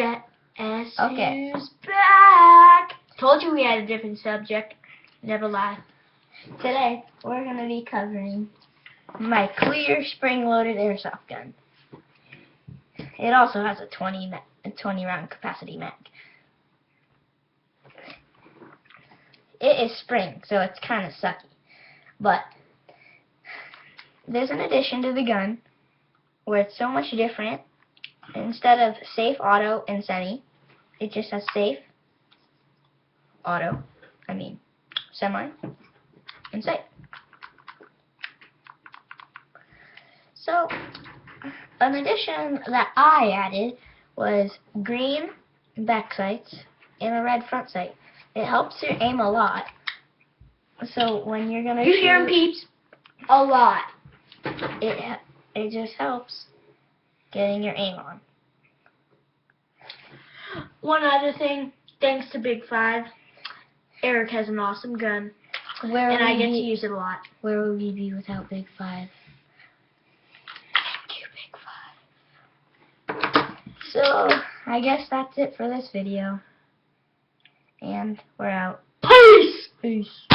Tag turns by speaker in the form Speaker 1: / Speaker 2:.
Speaker 1: Guess
Speaker 2: Okay.
Speaker 1: who's back? Told you we had a different subject. Never lie.
Speaker 2: Today, we're going to be covering my clear spring-loaded airsoft gun. It also has a 20 round capacity mag. It is spring, so it's kind of sucky. But there's an addition to the gun where it's so much different. Instead of safe, auto, and semi, it just has safe, semi, and safe. So, an addition that I added was green back sights and a red front sight. It helps your aim a lot. So when you're gonna
Speaker 1: You hear 'em, peeps? A lot.
Speaker 2: It just helps getting your aim on.
Speaker 1: One other thing, thanks to Big 5, Eric has an awesome gun, and I get to use it a lot.
Speaker 2: Where would we be without Big 5?
Speaker 1: Thank you, Big 5.
Speaker 2: So, I guess that's it for this video. And we're out.
Speaker 1: Peace!
Speaker 2: Peace.